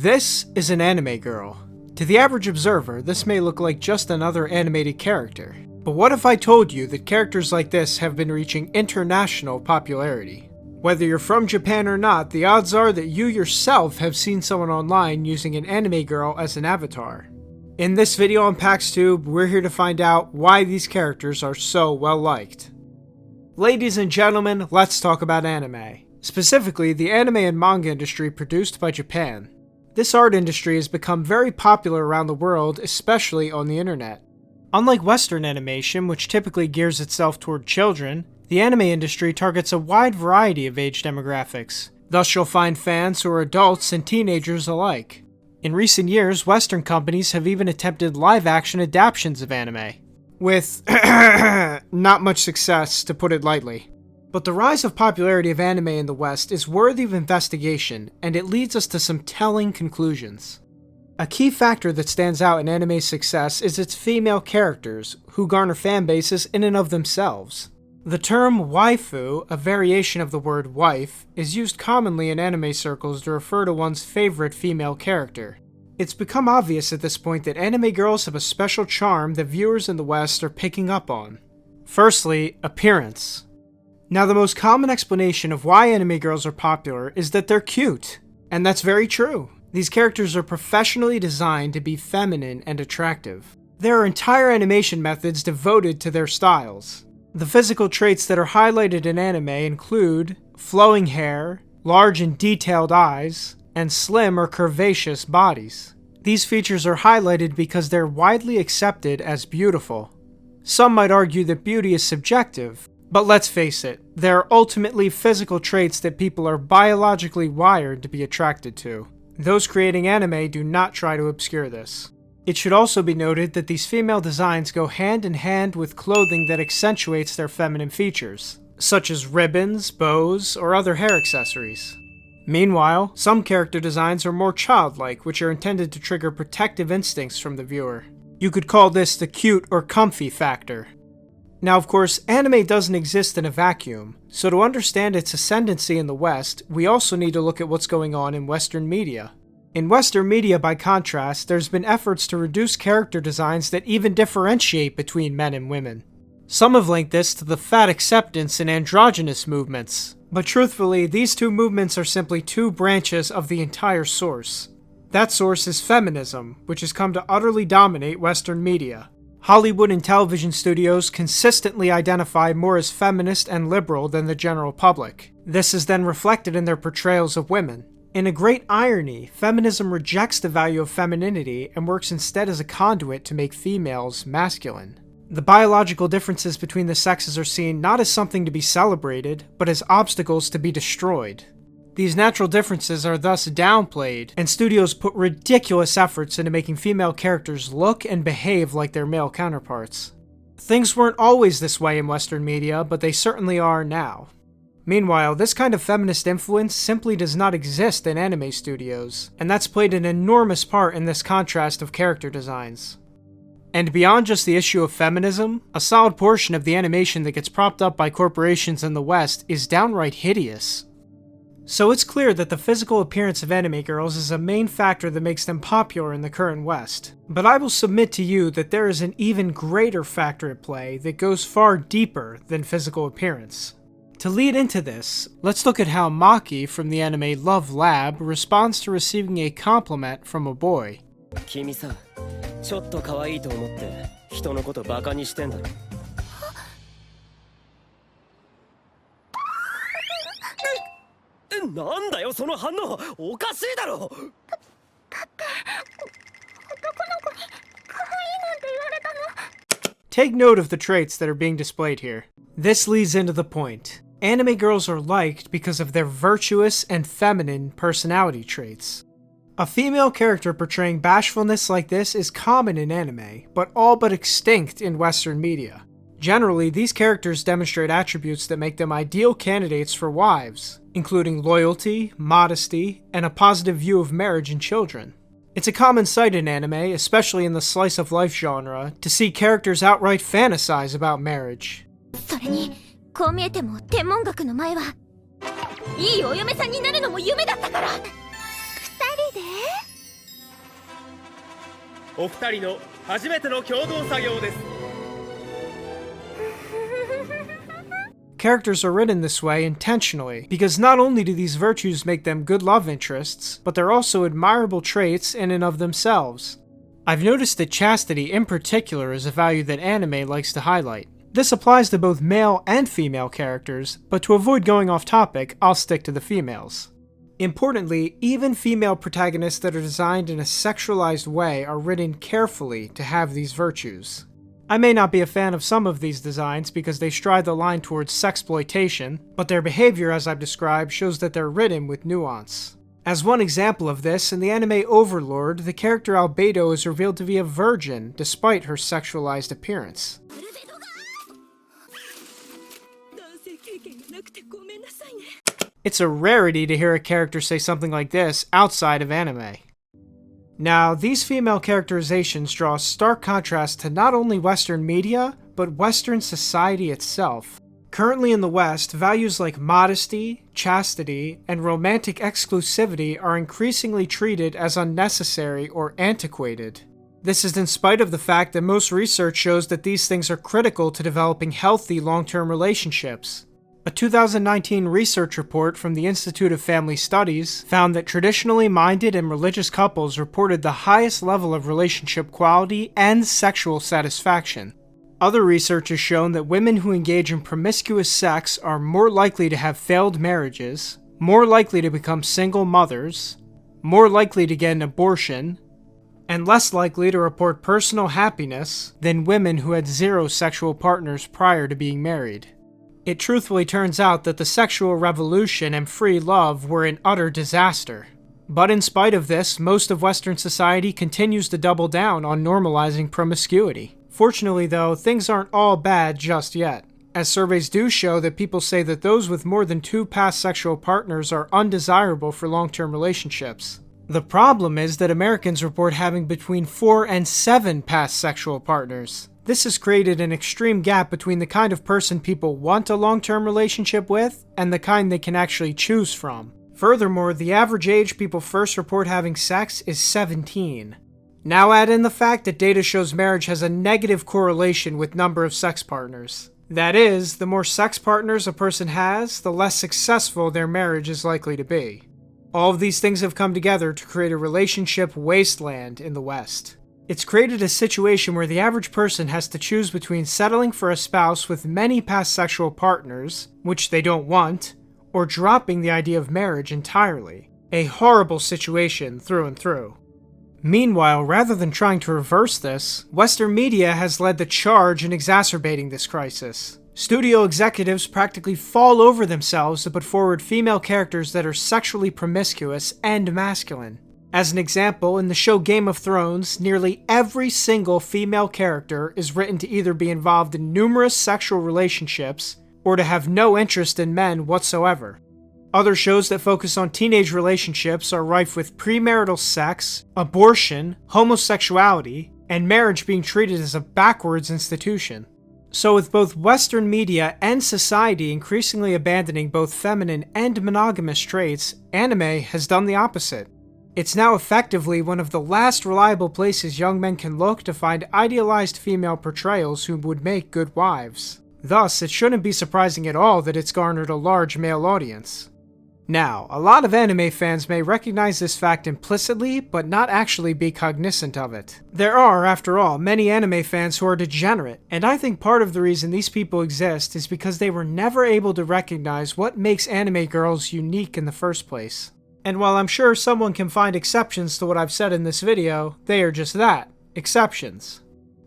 This is an anime girl. To the average observer, this may look like just another animated character. But what if I told you that characters like this have been reaching international popularity? Whether you're from Japan or not, the odds are that you yourself have seen someone online using an anime girl as an avatar. In this video on PaxTube, we're here to find out why these characters are so well liked. Ladies and gentlemen, let's talk about anime. Specifically, the anime and manga industry produced by Japan. This art industry has become very popular around the world, especially on the internet. Unlike Western animation, which typically gears itself toward children, the anime industry targets a wide variety of age demographics. Thus, you'll find fans who are adults and teenagers alike. In recent years, Western companies have even attempted live-action adaptations of anime, with not much success, to put it lightly. But the rise of popularity of anime in the West is worthy of investigation, and it leads us to some telling conclusions. A key factor that stands out in anime's success is its female characters, who garner fan bases in and of themselves. The term waifu, a variation of the word wife, is used commonly in anime circles to refer to one's favorite female character. It's become obvious at this point that anime girls have a special charm that viewers in the West are picking up on. Firstly, appearance. Now, the most common explanation of why anime girls are popular is that they're cute. And that's very true. These characters are professionally designed to be feminine and attractive. There are entire animation methods devoted to their styles. The physical traits that are highlighted in anime include flowing hair, large and detailed eyes, and slim or curvaceous bodies. These features are highlighted because they're widely accepted as beautiful. Some might argue that beauty is subjective, but let's face it, they're ultimately physical traits that people are biologically wired to be attracted to. Those creating anime do not try to obscure this. It should also be noted that these female designs go hand in hand with clothing that accentuates their feminine features, such as ribbons, bows, or other hair accessories. Meanwhile, some character designs are more childlike, which are intended to trigger protective instincts from the viewer. You could call this the cute or comfy factor. Now, of course, anime doesn't exist in a vacuum, so to understand its ascendancy in the West, we also need to look at what's going on in Western media. In Western media, by contrast, there's been efforts to reduce character designs that even differentiate between men and women. Some have linked this to the fat acceptance and androgynous movements, but truthfully, these two movements are simply two branches of the entire source. That source is feminism, which has come to utterly dominate Western media. Hollywood and television studios consistently identify more as feminist and liberal than the general public. This is then reflected in their portrayals of women. In a great irony, feminism rejects the value of femininity and works instead as a conduit to make females masculine. The biological differences between the sexes are seen not as something to be celebrated, but as obstacles to be destroyed. These natural differences are thus downplayed, and studios put ridiculous efforts into making female characters look and behave like their male counterparts. Things weren't always this way in Western media, but they certainly are now. Meanwhile, this kind of feminist influence simply does not exist in anime studios, and that's played an enormous part in this contrast of character designs. And beyond just the issue of feminism, a solid portion of the animation that gets propped up by corporations in the West is downright hideous. So it's clear that the physical appearance of anime girls is a main factor that makes them popular in the current West. But I will submit to you that there is an even greater factor at play that goes far deeper than physical appearance. To lead into this, let's look at how Maki from the anime Love Lab responds to receiving a compliment from a boy. 君さ、ちょっと可愛いと思って人のことバカにしてんだろ。なんだよその反応、おかしいだろ。だって男の子に可愛いなんて言われたの。 Take note of the traits that are being displayed here. This leads into the point. Anime girls are liked because of their virtuous and feminine personality traits. A female character portraying bashfulness like this is common in anime, but all but extinct in Western media. Generally, these characters demonstrate attributes that make them ideal candidates for wives, including loyalty, modesty, and a positive view of marriage and children. It's a common sight in anime, especially in the slice-of-life genre, to see characters outright fantasize about marriage. それに、こう見えても天文学の前はいいお嫁さんになるのも夢だったから。二人でお二人の初めての共同作業です。 Characters are written this way intentionally, because not only do these virtues make them good love interests, but they're also admirable traits in and of themselves. I've noticed that chastity in particular is a value that anime likes to highlight. This applies to both male and female characters, but to avoid going off topic, I'll stick to the females. Importantly, even female protagonists that are designed in a sexualized way are written carefully to have these virtues. I may not be a fan of some of these designs because they stride the line towards sexploitation, but their behavior, as I've described, shows that they're written with nuance. As one example of this, in the anime Overlord, the character Albedo is revealed to be a virgin despite her sexualized appearance. It's a rarity to hear a character say something like this outside of anime. Now, these female characterizations draw a stark contrast to not only Western media, but Western society itself. Currently in the West, values like modesty, chastity, and romantic exclusivity are increasingly treated as unnecessary or antiquated. This is in spite of the fact that most research shows that these things are critical to developing healthy long-term relationships. A 2019 research report from the Institute of Family Studies found that traditionally minded and religious couples reported the highest level of relationship quality and sexual satisfaction. Other research has shown that women who engage in promiscuous sex are more likely to have failed marriages, more likely to become single mothers, more likely to get an abortion, and less likely to report personal happiness than women who had zero sexual partners prior to being married. It truthfully turns out that the sexual revolution and free love were an utter disaster. But in spite of this, most of Western society continues to double down on normalizing promiscuity. Fortunately though, things aren't all bad just yet, as surveys do show that people say that those with more than 2 past sexual partners are undesirable for long-term relationships. The problem is that Americans report having between 4 and 7 past sexual partners. This has created an extreme gap between the kind of person people want a long-term relationship with and the kind they can actually choose from. Furthermore, the average age people first report having sex is 17. Now add in the fact that data shows marriage has a negative correlation with number of sex partners. That is, the more sex partners a person has, the less successful their marriage is likely to be. All of these things have come together to create a relationship wasteland in the West. It's created a situation where the average person has to choose between settling for a spouse with many past sexual partners, which they don't want, or dropping the idea of marriage entirely. A horrible situation through and through. Meanwhile, rather than trying to reverse this, Western media has led the charge in exacerbating this crisis. Studio executives practically fall over themselves to put forward female characters that are sexually promiscuous and masculine. As an example, in the show Game of Thrones, nearly every single female character is written to either be involved in numerous sexual relationships or to have no interest in men whatsoever. Other shows that focus on teenage relationships are rife with premarital sex, abortion, homosexuality, and marriage being treated as a backwards institution. So with both Western media and society increasingly abandoning both feminine and monogamous traits, anime has done the opposite. It's now effectively one of the last reliable places young men can look to find idealized female portrayals who would make good wives. Thus, it shouldn't be surprising at all that it's garnered a large male audience. Now, a lot of anime fans may recognize this fact implicitly, but not actually be cognizant of it. There are, after all, many anime fans who are degenerate, and I think part of the reason these people exist is because they were never able to recognize what makes anime girls unique in the first place. And while I'm sure someone can find exceptions to what I've said in this video, they are just that, exceptions.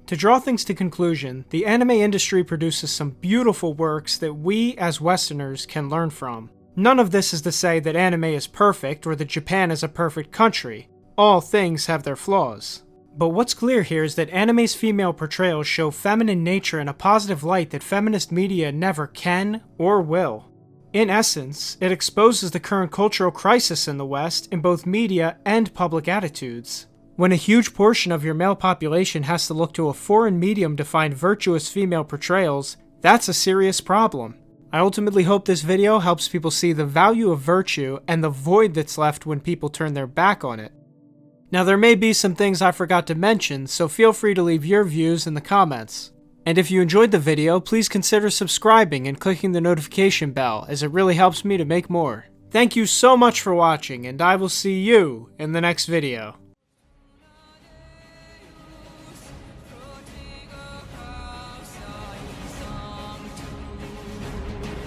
To draw things to conclusion, the anime industry produces some beautiful works that we, as Westerners, can learn from. None of this is to say that anime is perfect or that Japan is a perfect country. All things have their flaws. But what's clear here is that anime's female portrayals show feminine nature in a positive light that feminist media never can or will. In essence, it exposes the current cultural crisis in the West in both media and public attitudes. When a huge portion of your male population has to look to a foreign medium to find virtuous female portrayals, that's a serious problem. I ultimately hope this video helps people see the value of virtue and the void that's left when people turn their back on it. Now there may be some things I forgot to mention, so feel free to leave your views in the comments. And if you enjoyed the video, please consider subscribing and clicking the notification bell, as it really helps me to make more. Thank you so much for watching, and I will see you in the next video.